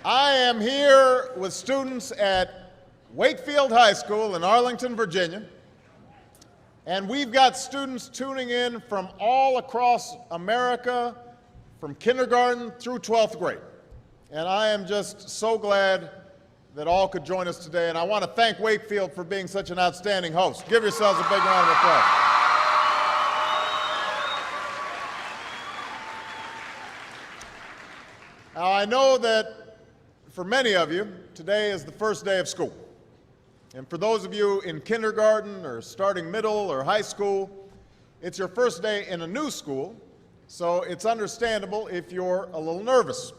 I am here with students at Wakefield High School in Arlington, Virginia, and we've got students tuning in from all across America, from kindergarten through 12th grade. And I am just so glad that all could join us today, and I want to thank Wakefield for being such an outstanding host. Give yourselves a big round of applause. Now, I know that for many of you, today is the first day of school. And for those of you in kindergarten or starting middle or high school, it's your first day in a new school, so it's understandable if you're a little nervous.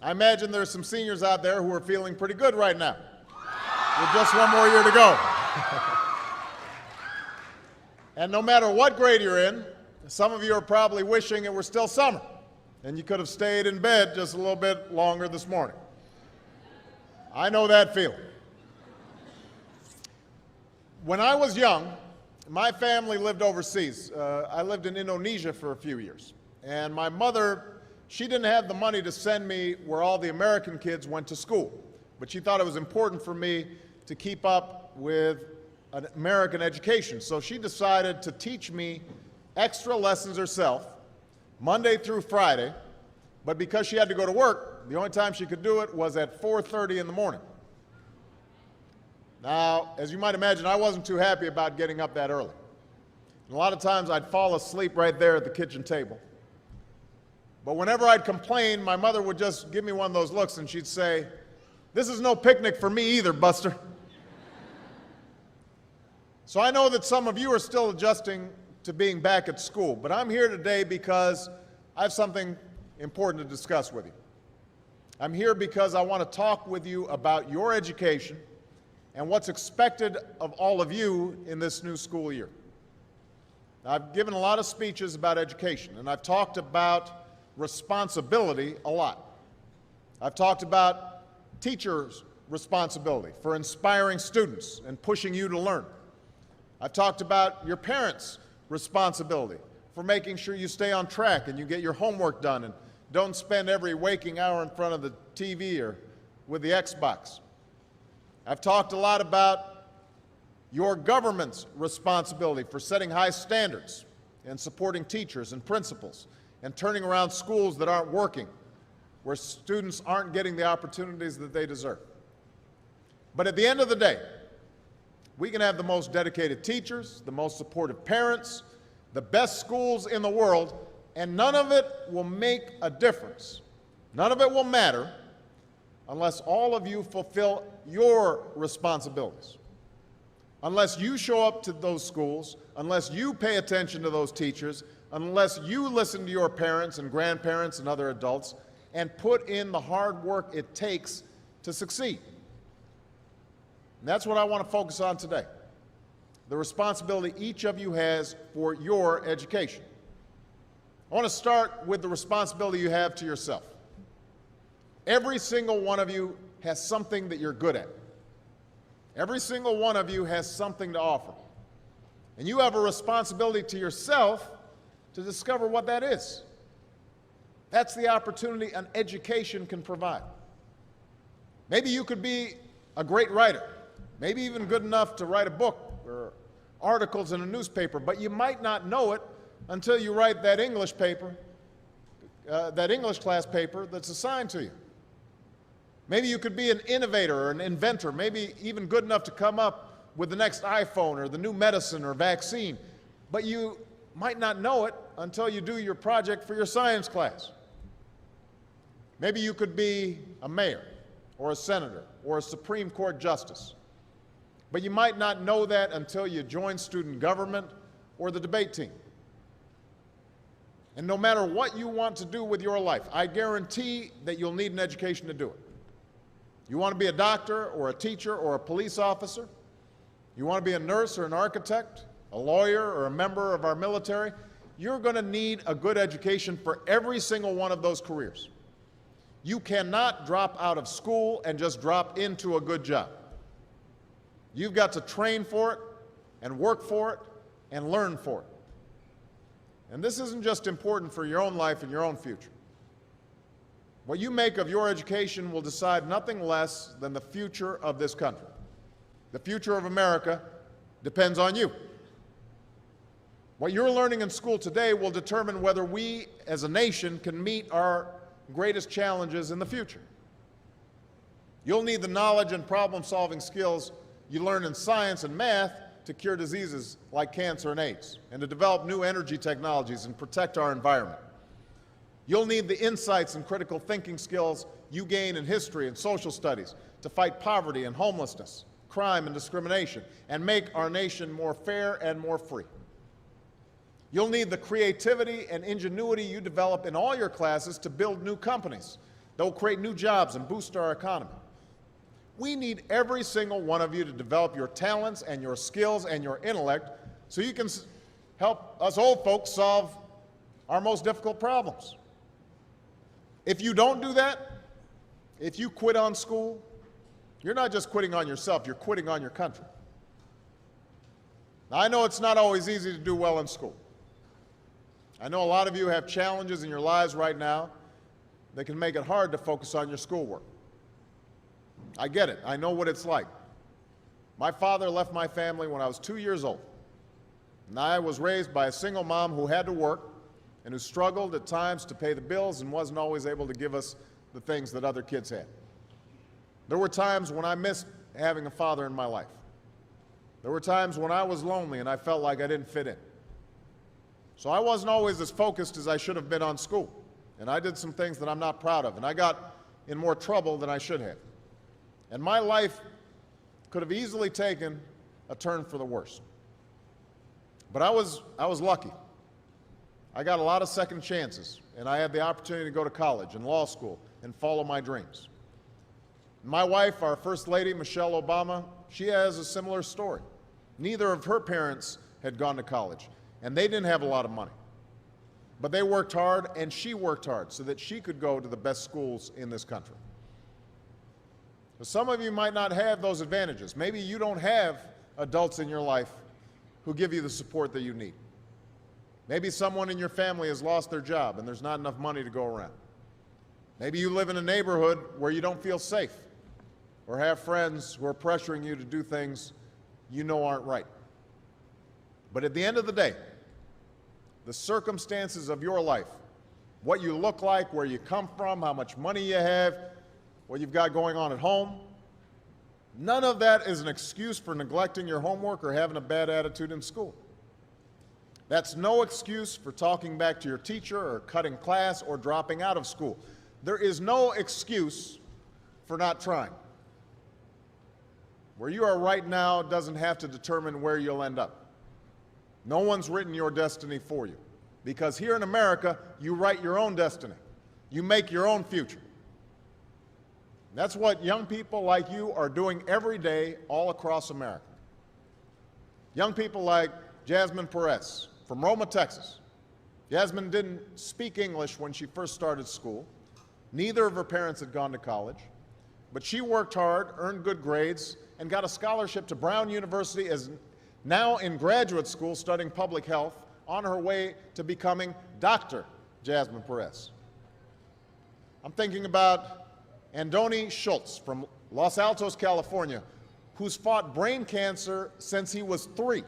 I imagine there's some seniors out there who are feeling pretty good right now, with just one more year to go. And no matter what grade you're in, some of you are probably wishing it were still summer, and you could have stayed in bed just a little bit longer this morning. I know that feeling. When I was young, my family lived overseas. I lived in Indonesia for a few years, and my mother, she didn't have the money to send me where all the American kids went to school, but she thought it was important for me to keep up with an American education. So she decided to teach me extra lessons herself, Monday through Friday, but because she had to go to work, the only time she could do it was at 4:30 in the morning. Now, as you might imagine, I wasn't too happy about getting up that early. And a lot of times I'd fall asleep right there at the kitchen table. But whenever I'd complain, my mother would just give me one of those looks and she'd say, "This is no picnic for me either, Buster." So I know that some of you are still adjusting to being back at school, but I'm here today because I have something important to discuss with you. I'm here because I want to talk with you about your education and what's expected of all of you in this new school year. Now, I've given a lot of speeches about education, and I've talked about responsibility a lot. I've talked about teachers' responsibility for inspiring students and pushing you to learn. I've talked about your parents' responsibility for making sure you stay on track and you get your homework done and don't spend every waking hour in front of the TV or with the Xbox. I've talked a lot about your government's responsibility for setting high standards and supporting teachers and principals and turning around schools that aren't working, where students aren't getting the opportunities that they deserve. But at the end of the day, we can have the most dedicated teachers, the most supportive parents, the best schools in the world, and none of it will make a difference. None of it will matter unless all of you fulfill your responsibilities. Unless you show up to those schools, unless you pay attention to those teachers, unless you listen to your parents and grandparents and other adults and put in the hard work it takes to succeed. And that's what I want to focus on today, the responsibility each of you has for your education. I want to start with the responsibility you have to yourself. Every single one of you has something that you're good at. Every single one of you has something to offer. And you have a responsibility to yourself to discover what that is. That's the opportunity an education can provide. Maybe you could be a great writer, maybe even good enough to write a book or articles in a newspaper, but you might not know it until you write that English paper, that English class paper that's assigned to you. Maybe you could be an innovator or an inventor, maybe even good enough to come up with the next iPhone or the new medicine or vaccine, but you might not know it until you do your project for your science class. Maybe you could be a mayor or a senator or a Supreme Court justice, but you might not know that until you join student government or the debate team. And no matter what you want to do with your life, I guarantee that you'll need an education to do it. You want to be a doctor or a teacher or a police officer? You want to be a nurse or an architect, a lawyer or a member of our military? You're going to need a good education for every single one of those careers. You cannot drop out of school and just drop into a good job. You've got to train for it and work for it and learn for it. And this isn't just important for your own life and your own future. What you make of your education will decide nothing less than the future of this country. The future of America depends on you. What you're learning in school today will determine whether we as a nation can meet our greatest challenges in the future. You'll need the knowledge and problem-solving skills you learn in science and math to cure diseases like cancer and AIDS, and to develop new energy technologies and protect our environment. You'll need the insights and critical thinking skills you gain in history and social studies to fight poverty and homelessness, crime and discrimination, and make our nation more fair and more free. You'll need the creativity and ingenuity you develop in all your classes to build new companies that will create new jobs and boost our economy. We need every single one of you to develop your talents and your skills and your intellect so you can help us old folks solve our most difficult problems. If you don't do that, if you quit on school, you're not just quitting on yourself, you're quitting on your country. Now, I know it's not always easy to do well in school. I know a lot of you have challenges in your lives right now that can make it hard to focus on your schoolwork. I get it. I know what it's like. My father left my family when I was 2 years old, and I was raised by a single mom who had to work and who struggled at times to pay the bills and wasn't always able to give us the things that other kids had. There were times when I missed having a father in my life. There were times when I was lonely and I felt like I didn't fit in. So I wasn't always as focused as I should have been on school, and I did some things that I'm not proud of, and I got in more trouble than I should have. And my life could have easily taken a turn for the worse. But I was lucky. I got a lot of second chances, and I had the opportunity to go to college and law school and follow my dreams. My wife, our First Lady, Michelle Obama, she has a similar story. Neither of her parents had gone to college, and they didn't have a lot of money. But they worked hard, and she worked hard so that she could go to the best schools in this country. So some of you might not have those advantages. Maybe you don't have adults in your life who give you the support that you need. Maybe someone in your family has lost their job and there's not enough money to go around. Maybe you live in a neighborhood where you don't feel safe or have friends who are pressuring you to do things you know aren't right. But at the end of the day, the circumstances of your life, what you look like, where you come from, how much money you have, what you've got going on at home, none of that is an excuse for neglecting your homework or having a bad attitude in school. That's no excuse for talking back to your teacher or cutting class or dropping out of school. There is no excuse for not trying. Where you are right now doesn't have to determine where you'll end up. No one's written your destiny for you, because here in America, you write your own destiny. You make your own future. That's what young people like you are doing every day all across America. Young people like Jasmine Perez from Roma, Texas. Jasmine didn't speak English when she first started school. Neither of her parents had gone to college, but she worked hard, earned good grades, and got a scholarship to Brown University, as now in graduate school studying public health, on her way to becoming Dr. Jasmine Perez. I'm thinking about Andoni Schultz from Los Altos, California, who's fought brain cancer since he was 3.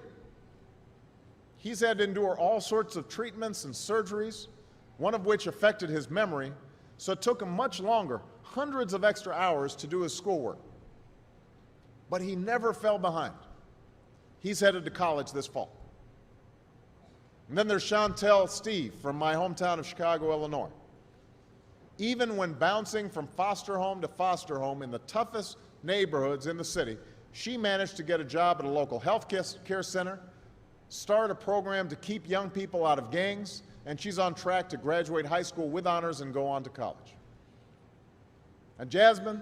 He's had to endure all sorts of treatments and surgeries, one of which affected his memory, so it took him much longer, hundreds of extra hours, to do his schoolwork. But he never fell behind. He's headed to college this fall. And then there's Chantel Steve from my hometown of Chicago, Illinois. Even when bouncing from foster home to foster home in the toughest neighborhoods in the city, she managed to get a job at a local health care center, start a program to keep young people out of gangs, and she's on track to graduate high school with honors and go on to college. And Jasmine,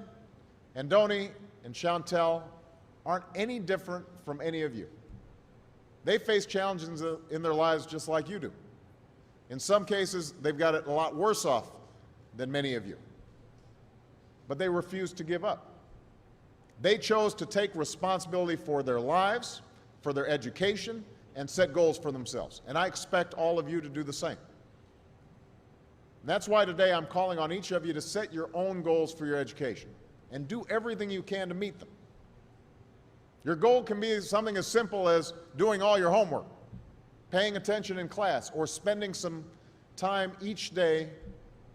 Andoni, and Chantel aren't any different from any of you. They face challenges in their lives just like you do. In some cases, they've got it a lot worse off than many of you. But they refuse to give up. They chose to take responsibility for their lives, for their education, and set goals for themselves. And I expect all of you to do the same. And that's why today I'm calling on each of you to set your own goals for your education and do everything you can to meet them. Your goal can be something as simple as doing all your homework, paying attention in class, or spending some time each day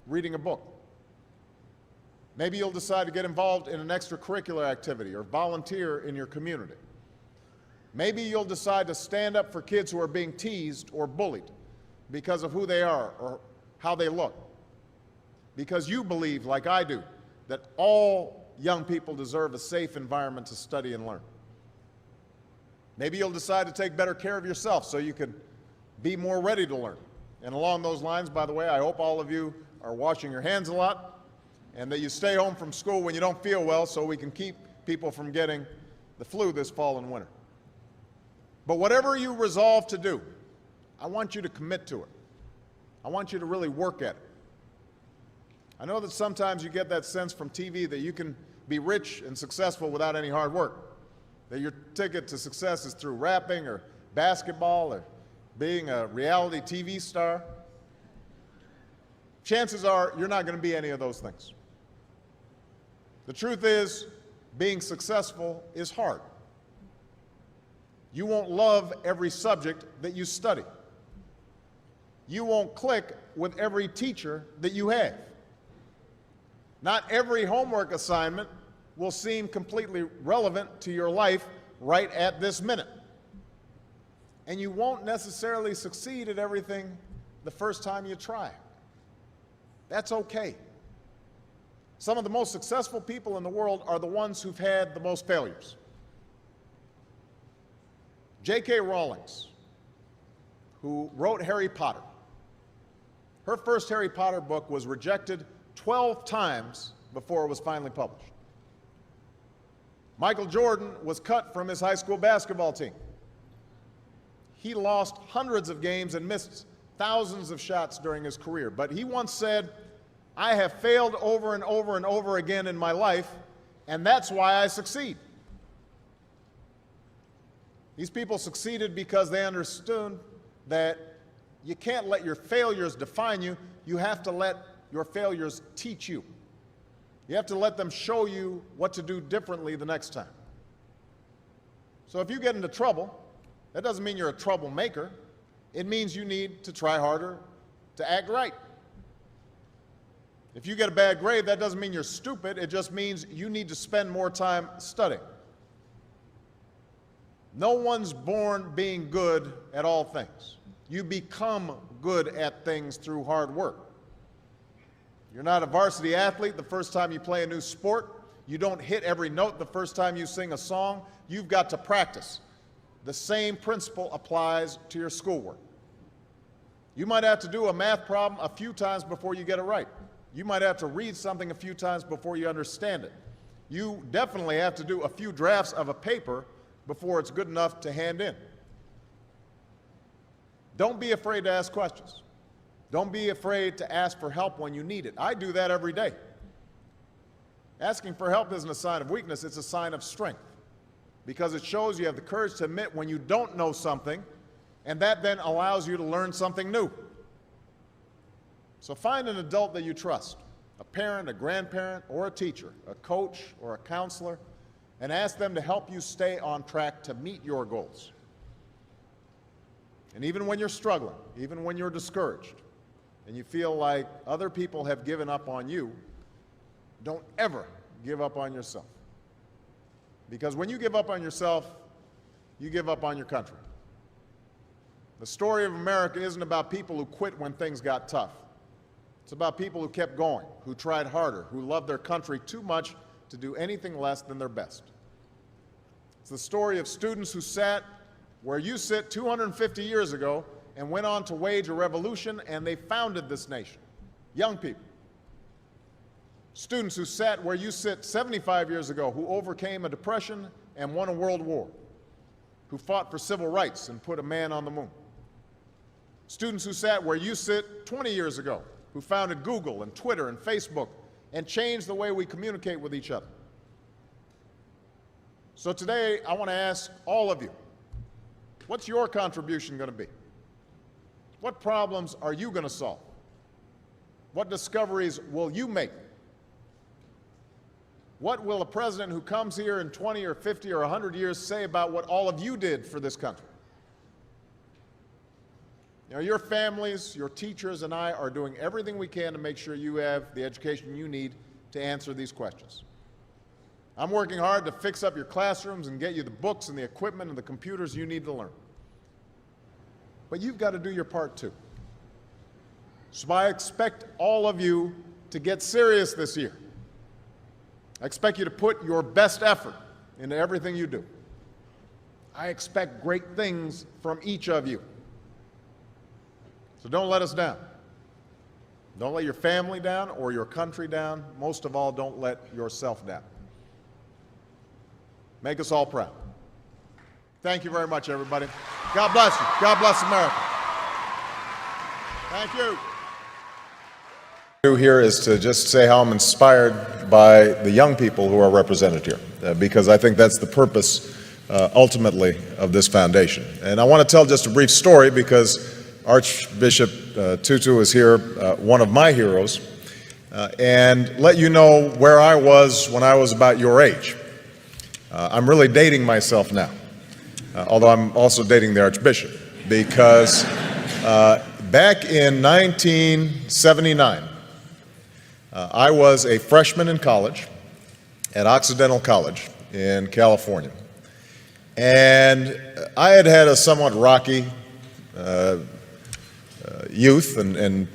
reading a book. Maybe you'll decide to get involved in an extracurricular activity or volunteer in your community. Maybe you'll decide to stand up for kids who are being teased or bullied because of who they are or how they look. Because you believe, like I do, that all young people deserve a safe environment to study and learn. Maybe you'll decide to take better care of yourself so you can be more ready to learn. And along those lines, by the way, I hope all of you are washing your hands a lot and that you stay home from school when you don't feel well so we can keep people from getting the flu this fall and winter. But whatever you resolve to do, I want you to commit to it. I want you to really work at it. I know that sometimes you get that sense from TV that you can be rich and successful without any hard work, that your ticket to success is through rapping or basketball or being a reality TV star. Chances are you're not going to be any of those things. The truth is, being successful is hard. You won't love every subject that you study. You won't click with every teacher that you have. Not every homework assignment will seem completely relevant to your life right at this minute. And you won't necessarily succeed at everything the first time you try. That's okay. Some of the most successful people in the world are the ones who've had the most failures. J.K. Rowling, who wrote Harry Potter, her first Harry Potter book was rejected 12 times before it was finally published. Michael Jordan was cut from his high school basketball team. He lost hundreds of games and missed thousands of shots during his career. But he once said, "I have failed over and over and over again in my life, and that's why I succeed." These people succeeded because they understood that you can't let your failures define you. You have to let your failures teach you. You have to let them show you what to do differently the next time. So if you get into trouble, that doesn't mean you're a troublemaker. It means you need to try harder to act right. If you get a bad grade, that doesn't mean you're stupid. It just means you need to spend more time studying. No one's born being good at all things. You become good at things through hard work. You're not a varsity athlete the first time you play a new sport. You don't hit every note the first time you sing a song. You've got to practice. The same principle applies to your schoolwork. You might have to do a math problem a few times before you get it right. You might have to read something a few times before you understand it. You definitely have to do a few drafts of a paper before it's good enough to hand in. Don't be afraid to ask questions. Don't be afraid to ask for help when you need it. I do that every day. Asking for help isn't a sign of weakness, it's a sign of strength, because it shows you have the courage to admit when you don't know something, and that then allows you to learn something new. So find an adult that you trust, a parent, a grandparent, or a teacher, a coach, or a counselor, and ask them to help you stay on track to meet your goals. And even when you're struggling, even when you're discouraged, and you feel like other people have given up on you, don't ever give up on yourself. Because when you give up on yourself, you give up on your country. The story of America isn't about people who quit when things got tough. It's about people who kept going, who tried harder, who loved their country too much to do anything less than their best. It's the story of students who sat where you sit 250 years ago and went on to wage a revolution, and they founded this nation. Young people. Students who sat where you sit 75 years ago, who overcame a depression and won a world war, who fought for civil rights and put a man on the moon. Students who sat where you sit 20 years ago, who founded Google and Twitter and Facebook and changed the way we communicate with each other. So today, I want to ask all of you, what's your contribution going to be? What problems are you going to solve? What discoveries will you make? What will a president who comes here in 20 or 50 or 100 years say about what all of you did for this country? You know, your families, your teachers, and I are doing everything we can to make sure you have the education you need to answer these questions. I'm working hard to fix up your classrooms and get you the books and the equipment and the computers you need to learn. But you've got to do your part too. So I expect all of you to get serious this year. I expect you to put your best effort into everything you do. I expect great things from each of you. So don't let us down. Don't let your family down or your country down. Most of all, don't let yourself down. Make us all proud. Thank you very much, everybody. God bless you. God bless America. Thank you. Here is to just say how I'm inspired by the young people who are represented here, because I think that's the purpose ultimately of this foundation. And I want to tell just a brief story because Archbishop Tutu is here, one of my heroes, and let you know where I was when I was about your age. I'm really dating myself now, although I'm also dating the Archbishop, because back in 1979, I was a freshman in college at Occidental College in California, and I had had a somewhat rocky youth and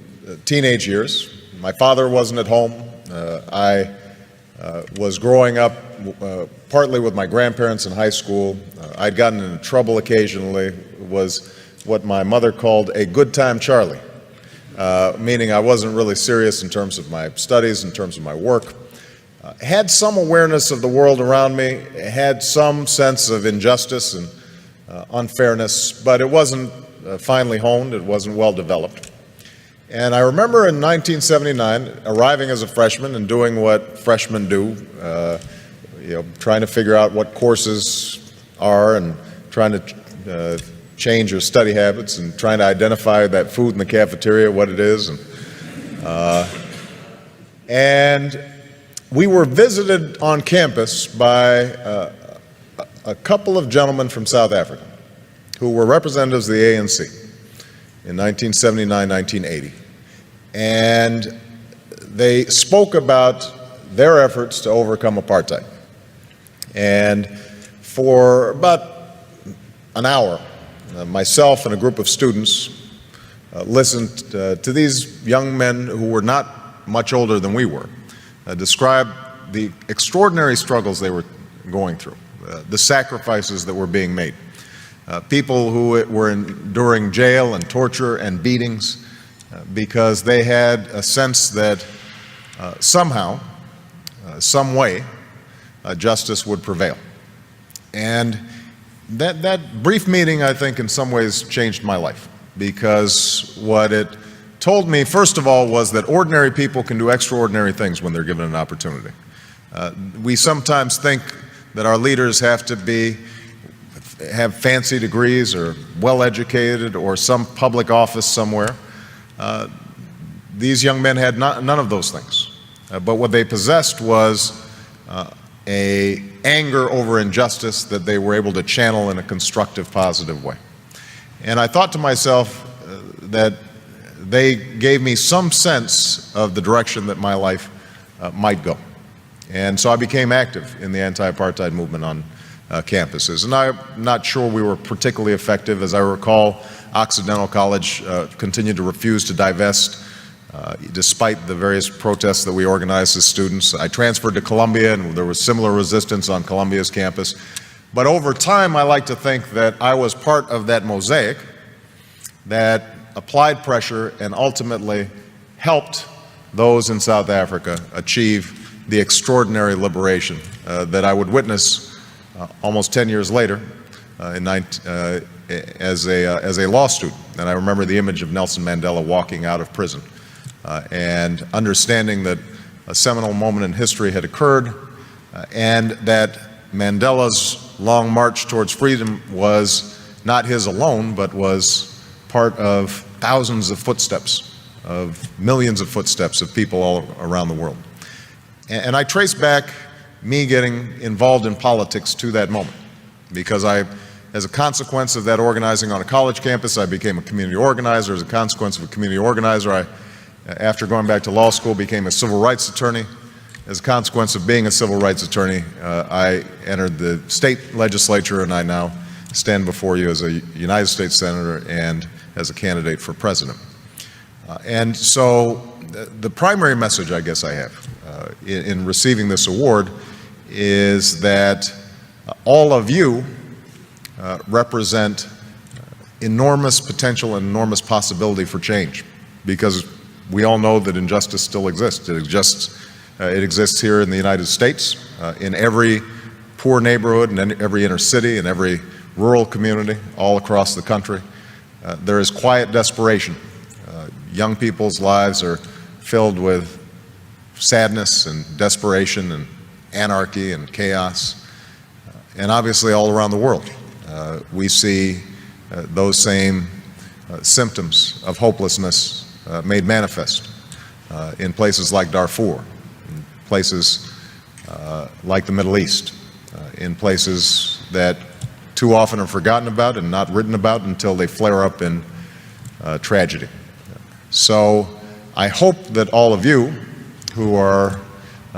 teenage years. My father wasn't at home. I was growing up partly with my grandparents in high school. I'd gotten into trouble occasionally, was what my mother called a good time Charlie, meaning I wasn't really serious in terms of my studies, in terms of my work. Had some awareness of the world around me, had some sense of injustice and unfairness, but it wasn't finely honed, it wasn't well developed. And I remember in 1979 arriving as a freshman and doing what freshmen do, trying to figure out what courses are and trying to change your study habits and trying to identify that food in the cafeteria, what it is. And we were visited on campus by a couple of gentlemen from South Africa who were representatives of the ANC in 1979, 1980. And they spoke about their efforts to overcome apartheid. And for about an hour, myself and a group of students listened to these young men who were not much older than we were, describe the extraordinary struggles they were going through, the sacrifices that were being made. People who were enduring jail and torture and beatings because they had a sense that somehow, some way, justice would prevail. And that brief meeting, I think, in some ways changed my life, because what it told me, first of all, was that ordinary people can do extraordinary things when they're given an opportunity. We sometimes think that our leaders have to have fancy degrees or well-educated or some public office somewhere. These young men had none of those things. But what they possessed was a anger over injustice that they were able to channel in a constructive, positive way. And I thought to myself that they gave me some sense of the direction that my life might go. And so I became active in the anti-apartheid movement on campuses. And I'm not sure we were particularly effective. As I recall, Occidental College continued to refuse to divest despite the various protests that we organized as students. I transferred to Columbia, and there was similar resistance on Columbia's campus. But over time, I like to think that I was part of that mosaic that applied pressure and ultimately helped those in South Africa achieve the extraordinary liberation that I would witness almost 10 years later as a law student. And I remember the image of Nelson Mandela walking out of prison and understanding that a seminal moment in history had occurred, and that Mandela's long march towards freedom was not his alone, but was part of thousands of footsteps of millions of footsteps of people all around the world. And I trace back me getting involved in politics to that moment, because as a consequence of that organizing on a college campus, I became a community organizer. As a consequence of a community organizer, after going back to law school, became a civil rights attorney. As a consequence of being a civil rights attorney, I entered the state legislature, and I now stand before you as a United States Senator and as a candidate for president. And so the primary message I guess I have in receiving this award is that all of you represent enormous potential and enormous possibility for change, because we all know that injustice still exists. It exists here in the United States, in every poor neighborhood, and every inner city, and every rural community all across the country. There is quiet desperation. Young people's lives are filled with sadness and desperation and anarchy and chaos. And obviously all around the world, we see those same symptoms of hopelessness made manifest in places like Darfur, in places like the Middle East, in places that too often are forgotten about and not written about until they flare up in tragedy. So I hope that all of you who are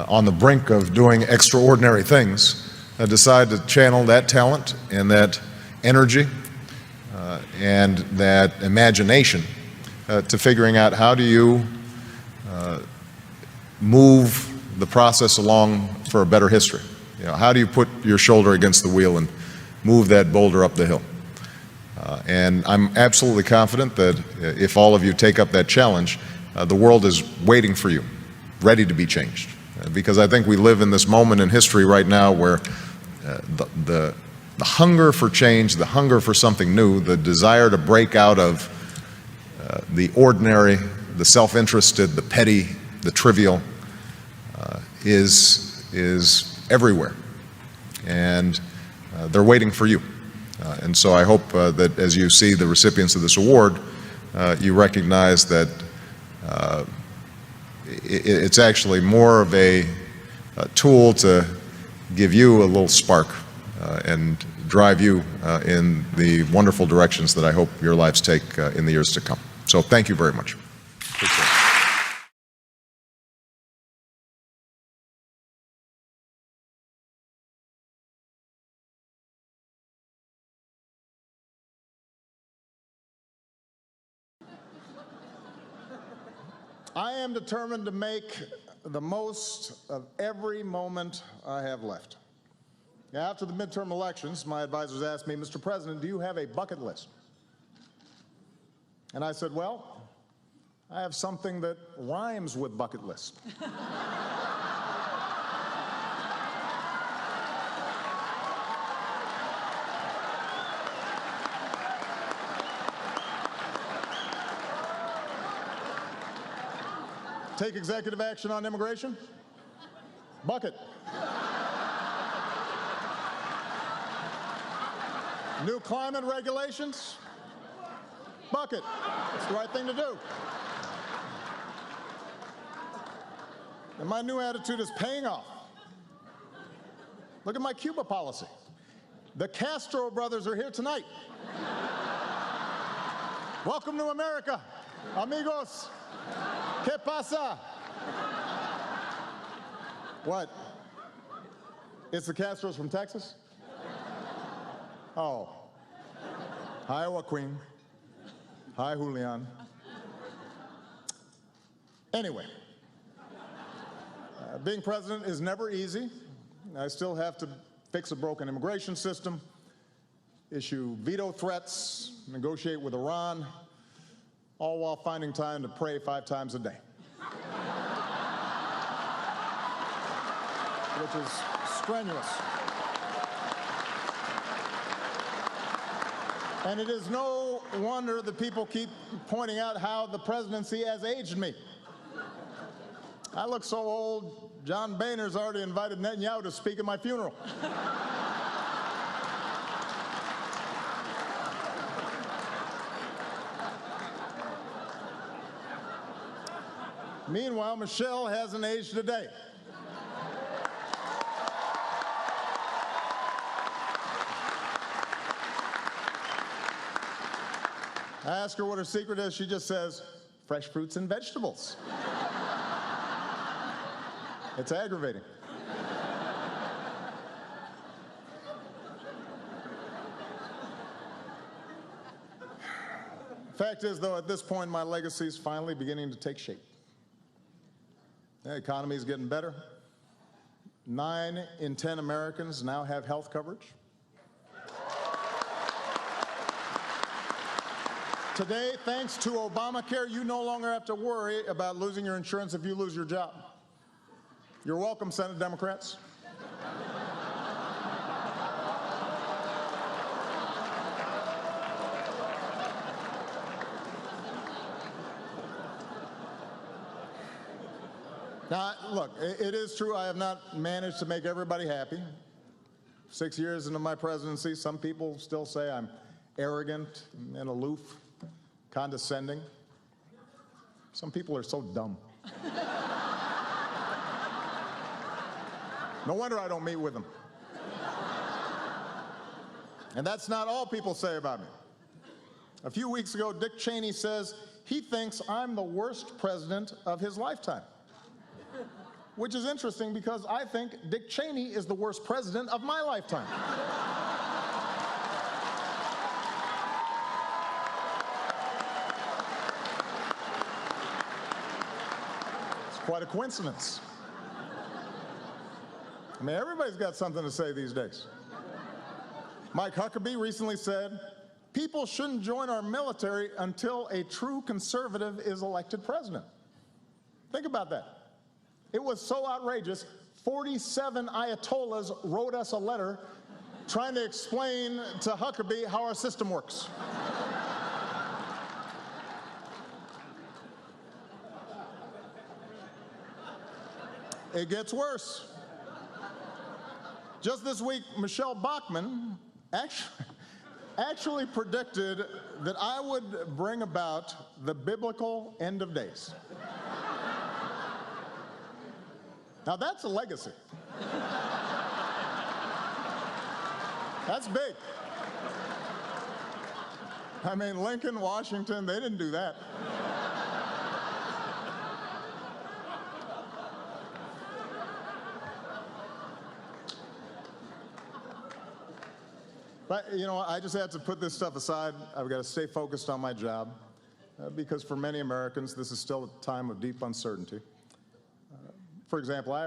on the brink of doing extraordinary things decide to channel that talent and that energy and that imagination to figuring out how do you move the process along for a better history. You know, how do you put your shoulder against the wheel and move that boulder up the hill? And I'm absolutely confident that if all of you take up that challenge, the world is waiting for you, ready to be changed. Because I think we live in this moment in history right now where the hunger for change, the hunger for something new, the desire to break out of the ordinary, the self-interested, the petty, the trivial, is everywhere. And they're waiting for you. And so I hope that as you see the recipients of this award, you recognize that it's actually more of a tool to give you a little spark and drive you in the wonderful directions that I hope your lives take in the years to come. So thank you very much. Appreciate it. I am determined to make the most of every moment I have left. Now, after the midterm elections, my advisors asked me, Mr. President, do you have a bucket list? And I said, well, I have something that rhymes with bucket list. Take executive action on immigration? Bucket. New climate regulations? Bucket. It's the right thing to do. And my new attitude is paying off. Look at my Cuba policy. The Castro brothers are here tonight. Welcome to America, amigos. ¿Qué pasa? What? It's the Castros from Texas? Oh. Hi, Joaquin. Hi, Julian. Anyway, being president is never easy. I still have to fix a broken immigration system, issue veto threats, negotiate with Iran, all while finding time to pray 5 times a day. Which is strenuous. And it is no wonder that people keep pointing out how the presidency has aged me. I look so old, John Boehner's already invited Netanyahu to speak at my funeral. Meanwhile, Michelle hasn't aged a day. I ask her what her secret is. She just says, fresh fruits and vegetables. It's aggravating. Fact is, though, at this point, my legacy is finally beginning to take shape. The economy is getting better. 9 in 10 Americans now have health coverage. Today, thanks to Obamacare, you no longer have to worry about losing your insurance if you lose your job. You're welcome, Senate Democrats. Now, look, it is true I have not managed to make everybody happy. 6 years into my presidency, some people still say I'm arrogant and aloof, condescending. Some people are so dumb. No wonder I don't meet with them. And that's not all people say about me. A few weeks ago, Dick Cheney says he thinks I'm the worst president of his lifetime. Which is interesting because I think Dick Cheney is the worst president of my lifetime. It's quite a coincidence. I mean, everybody's got something to say these days. Mike Huckabee recently said, people shouldn't join our military until a true conservative is elected president. Think about that. It was so outrageous, 47 Ayatollahs wrote us a letter trying to explain to Huckabee how our system works. It gets worse. Just this week, Michelle Bachmann actually predicted that I would bring about the biblical end of days. Now that's a legacy. That's big. I mean, Lincoln, Washington, they didn't do that. But, you know, I just had to put this stuff aside. I've got to stay focused on my job because for many Americans, this is still a time of deep uncertainty. For example, I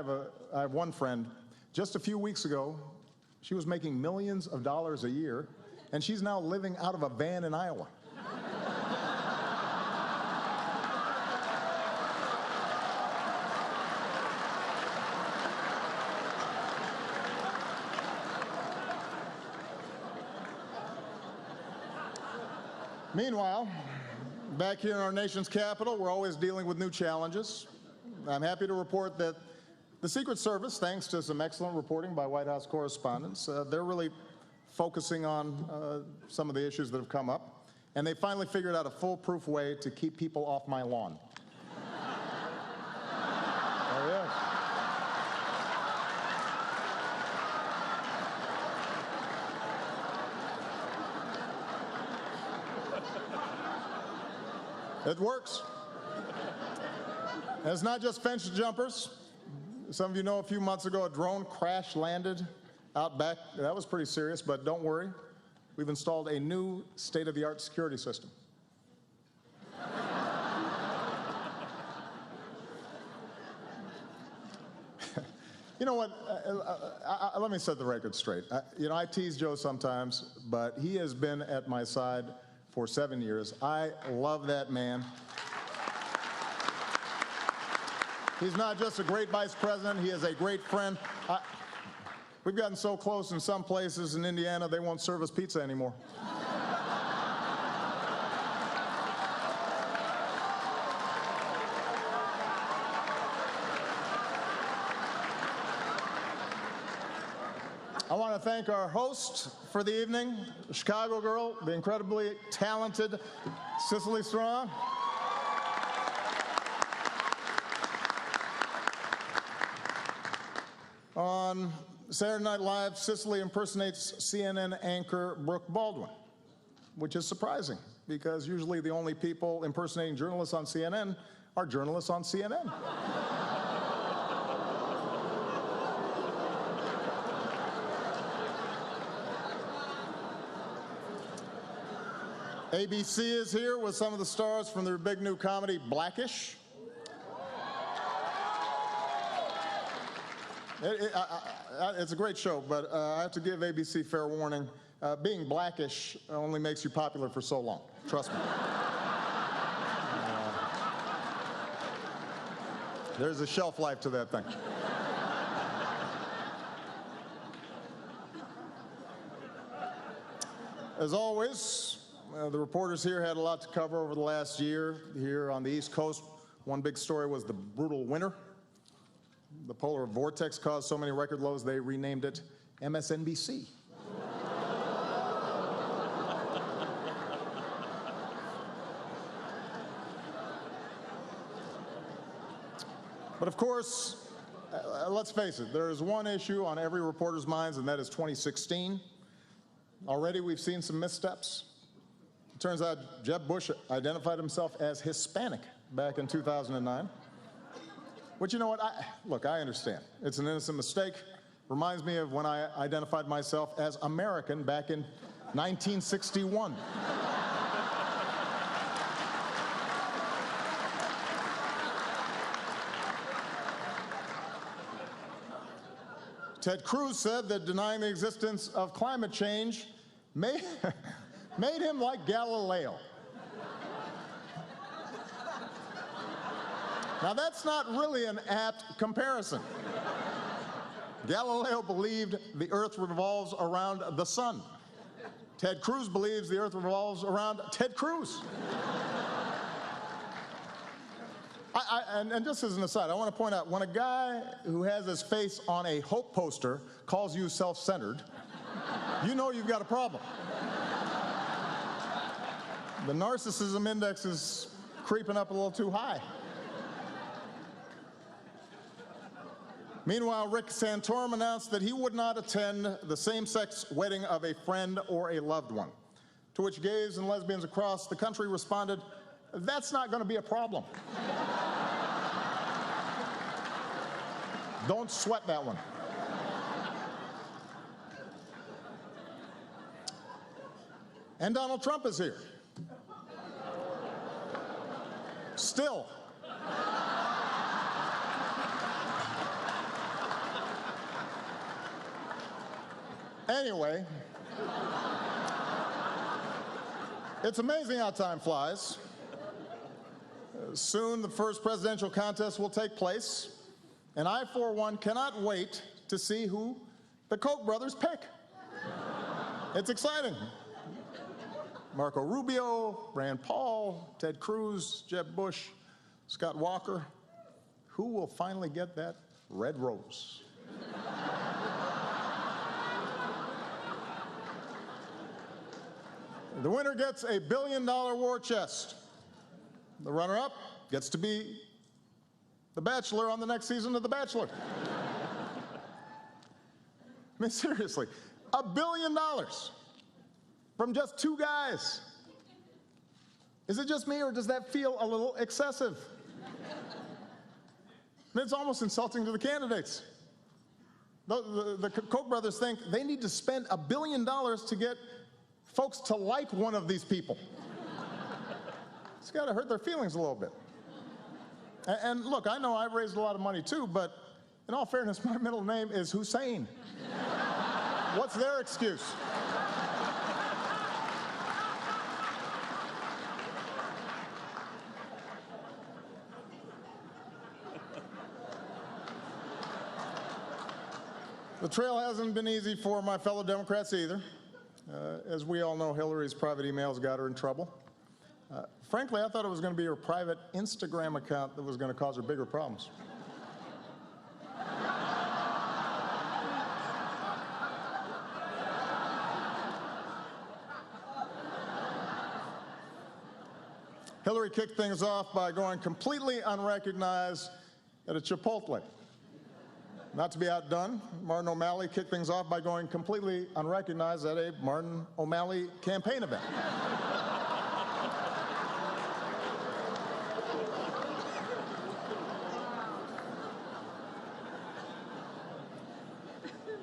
have one friend, just a few weeks ago, she was making millions of dollars a year, and she's now living out of a van in Iowa. Meanwhile, back here in our nation's capital, we're always dealing with new challenges. I'm happy to report that the Secret Service, thanks to some excellent reporting by White House correspondents, they're really focusing on some of the issues that have come up, and they finally figured out a foolproof way to keep people off my lawn. There it is. It works. And it's not just fence jumpers. Some of you know a few months ago a drone crash landed out back. That was pretty serious, but don't worry. We've installed a new state-of-the-art security system. You know what? Let me set the record straight. You know, I tease Joe sometimes, but he has been at my side for 7 years. I love that man. He's not just a great vice president, he is a great friend. We've gotten so close in some places in Indiana, they won't serve us pizza anymore. I want to thank our host for the evening, the Chicago girl, the incredibly talented Cicely Strong. On Saturday Night Live, Sicily impersonates CNN anchor Brooke Baldwin, which is surprising because usually the only people impersonating journalists on CNN are journalists on CNN. ABC is here with some of the stars from their big new comedy, Blackish. It's a great show, but I have to give ABC fair warning. Being Blackish only makes you popular for so long. Trust me. There's a shelf life to that thing. As always, the reporters here had a lot to cover over the last year. Here on the East Coast, one big story was the brutal winter. The polar vortex caused so many record lows, they renamed it MSNBC. But of course, let's face it, there is one issue on every reporter's minds, and that is 2016. Already we've seen some missteps. It turns out Jeb Bush identified himself as Hispanic back in 2009. But you know what? Look, I understand. It's an innocent mistake. Reminds me of when I identified myself as American back in 1961. Ted Cruz said that denying the existence of climate change made him like Galileo. Now, that's not really an apt comparison. Galileo believed the Earth revolves around the sun. Ted Cruz believes the Earth revolves around Ted Cruz. And just as an aside, I want to point out, when a guy who has his face on a hope poster calls you self-centered, you know you've got a problem. The narcissism index is creeping up a little too high. Meanwhile, Rick Santorum announced that he would not attend the same-sex wedding of a friend or a loved one, to which gays and lesbians across the country responded, "That's not going to be a problem." Don't sweat that one. And Donald Trump is here. Still. Anyway, it's amazing how time flies. Soon the first presidential contest will take place, and I, for one, cannot wait to see who the Koch brothers pick. It's exciting. Marco Rubio, Rand Paul, Ted Cruz, Jeb Bush, Scott Walker. Who will finally get that red rose? The winner gets a $1 billion war chest. The runner-up gets to be the Bachelor on the next season of The Bachelor. I mean, seriously, $1 billion from just two guys. Is it just me, or does that feel a little excessive? And it's almost insulting to the candidates. The Koch brothers think they need to spend $1 billion to get folks to like one of these people. It's got to hurt their feelings a little bit. And look, I know I've raised a lot of money too, but in all fairness, my middle name is Hussein. What's their excuse? The trail hasn't been easy for my fellow Democrats either. As we all know, Hillary's private emails got her in trouble. Frankly, I thought it was going to be her private Instagram account that was going to cause her bigger problems. Hillary kicked things off by going completely unrecognized at a Chipotle. Not to be outdone, Martin O'Malley kicked things off by going completely unrecognized at a Martin O'Malley campaign event.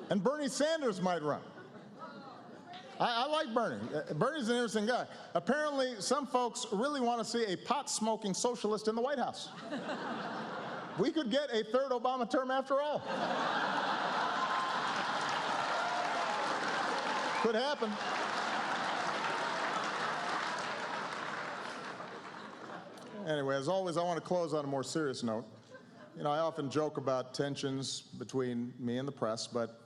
And Bernie Sanders might run. I like Bernie. Bernie's an interesting guy. Apparently, some folks really want to see a pot-smoking socialist in the White House. We could get a third Obama term after all. Could happen. Anyway, as always, I want to close on a more serious note. You know, I often joke about tensions between me and the press, but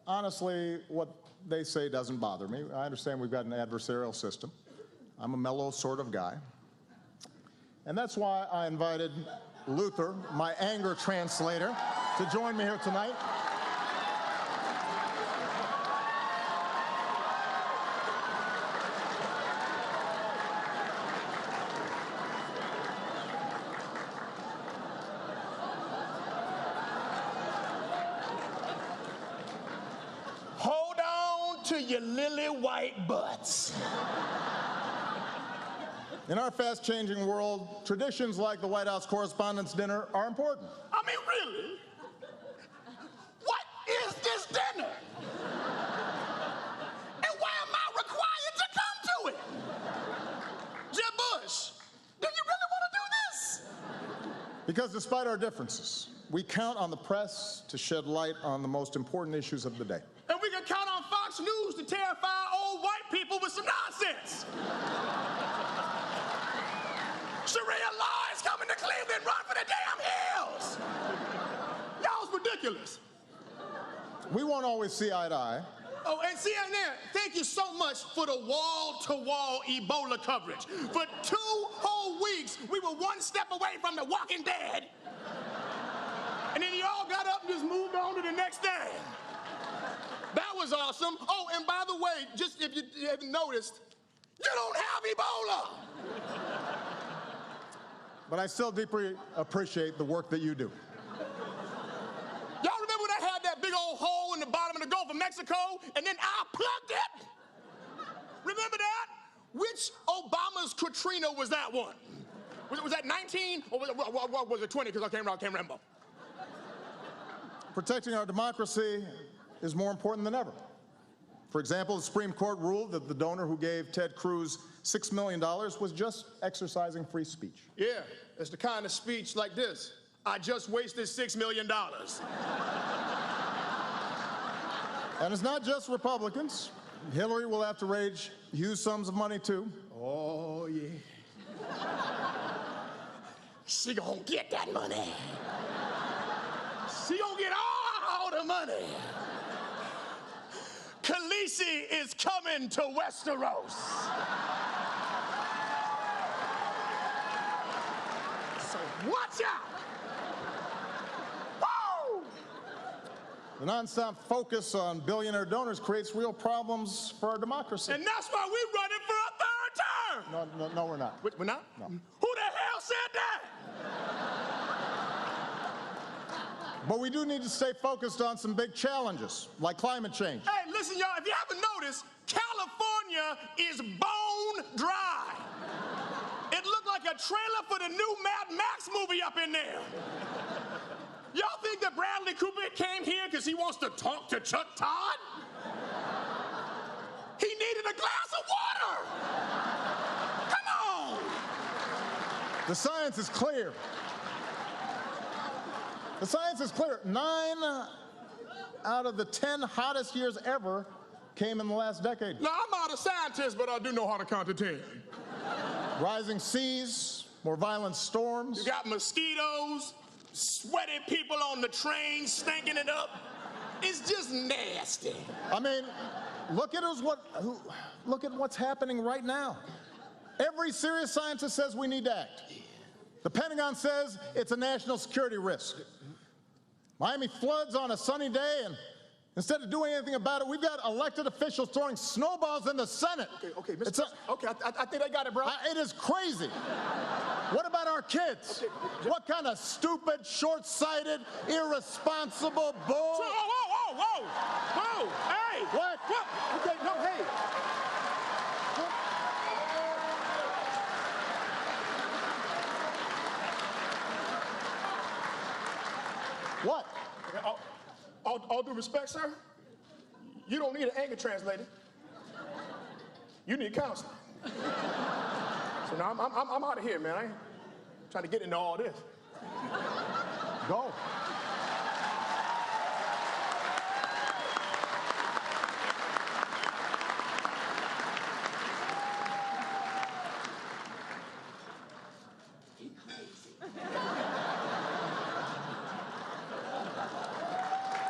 honestly, what they say doesn't bother me. I understand we've got an adversarial system. I'm a mellow sort of guy. And that's why I invited Luther, my anger translator, to join me here tonight. To your lily white butts. In our fast-changing world, traditions like the White House Correspondents' Dinner are important. I mean, really? What is this dinner? And why am I required to come to it? Jeb Bush, do you really want to do this? Because despite our differences, we count on the press to shed light on the most important issues of the day. And we can count on Fox News to terrify old white people with some nonsense. Sharia law is coming to Cleveland. Run for the damn hills. Y'all's ridiculous. We won't always see eye to eye. Oh, and CNN, thank you so much for the wall-to-wall Ebola coverage. For 2 whole weeks, we were one step away from the Walking Dead. And then you all got up and just moved on to the next thing. That was awesome. Oh, and by the way, just if you haven't noticed, you don't have Ebola. But I still deeply appreciate the work that you do. Y'all remember when I had that big old hole in the bottom of the Gulf of Mexico, and then I plugged it? Remember that? Which Obama's Katrina was that one? Was that 19, or was it 20, because I can't remember. Protecting our democracy is more important than ever. For example, the Supreme Court ruled that the donor who gave Ted Cruz $6 million was just exercising free speech. Yeah, it's the kind of speech like this. I just wasted $6 million. And it's not just Republicans. Hillary will have to raise huge sums of money too. Oh, yeah. She gonna get that money. She gonna get all the money. Khaleesi is coming to Westeros. So watch out. Woo! The nonstop focus on billionaire donors creates real problems for our democracy. And that's why we're running for a 3rd term. No, we're not. We're not? No. Who the hell said that? But we do need to stay focused on some big challenges, like climate change. Hey, listen, y'all, if you haven't noticed, California is bone dry. It looked like a trailer for the new Mad Max movie up in there. Y'all think that Bradley Cooper came here because he wants to talk to Chuck Todd? He needed a glass of water. Come on. The science is clear. The science is clear. 9 out of the 10 hottest years ever came in the last decade. Now, I'm not a scientist, but I do know how to count to 10. Rising seas, more violent storms. You got mosquitoes, sweaty people on the train stinking it up. It's just nasty. I mean, look at what's happening right now. Every serious scientist says we need to act. The Pentagon says it's a national security risk. Miami floods on a sunny day, and Instead of doing anything about it, we've got elected officials throwing snowballs in the Senate. Okay, okay, I think I got it, bro. It is crazy. What about our kids? What kind of stupid, short-sighted, irresponsible bull? Whoa, hey! What? Okay, no, hey. What? All due respect, sir, you don't need an anger translator. You need counseling. So now I'm out of here, man. I ain't trying to get into all this. Go.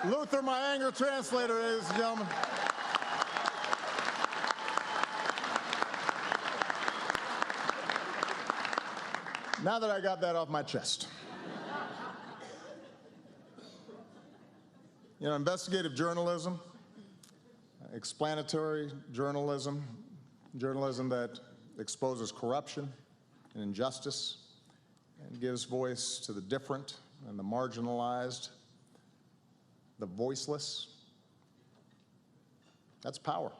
Luther, my anger translator, ladies and gentlemen. Now that I got that off my chest. You know, investigative journalism, explanatory journalism, journalism that exposes corruption and injustice and gives voice to the different and the marginalized, the voiceless. That's power.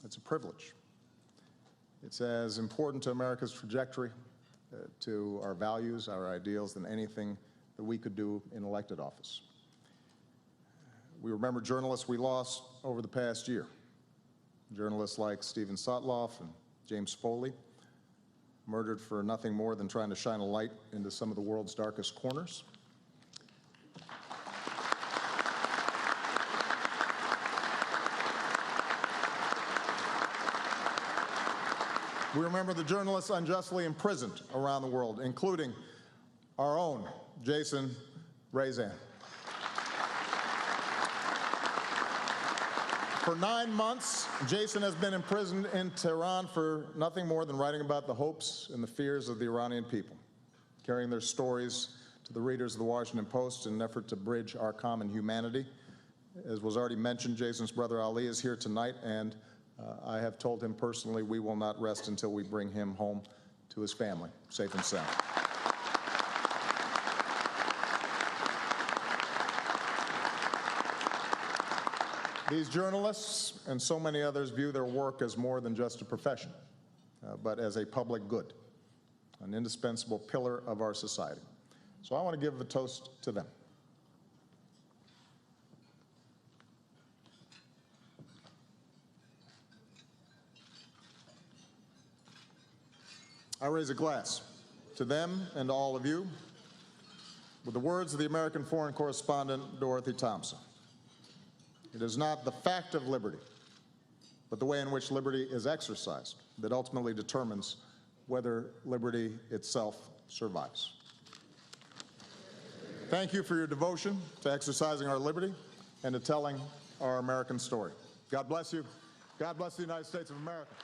It's a privilege. It's as important to America's trajectory, to our values, our ideals, than anything that we could do in elected office. We remember journalists we lost over the past year. Journalists like Stephen Sotloff and James Foley, murdered for nothing more than trying to shine a light into some of the world's darkest corners. We remember the journalists unjustly imprisoned around the world, including our own Jason Rezaian. For 9 months, Jason has been imprisoned in Tehran for nothing more than writing about the hopes and the fears of the Iranian people, carrying their stories to the readers of the Washington Post in an effort to bridge our common humanity. As was already mentioned, Jason's brother Ali is here tonight, and I have told him personally we will not rest until we bring him home to his family, safe and sound. These journalists and so many others view their work as more than just a profession, but as a public good, an indispensable pillar of our society. So I want to give a toast to them. I raise a glass to them and to all of you with the words of the American foreign correspondent Dorothy Thompson. It is not the fact of liberty, but the way in which liberty is exercised that ultimately determines whether liberty itself survives. Thank you for your devotion to exercising our liberty and to telling our American story. God bless you. God bless the United States of America.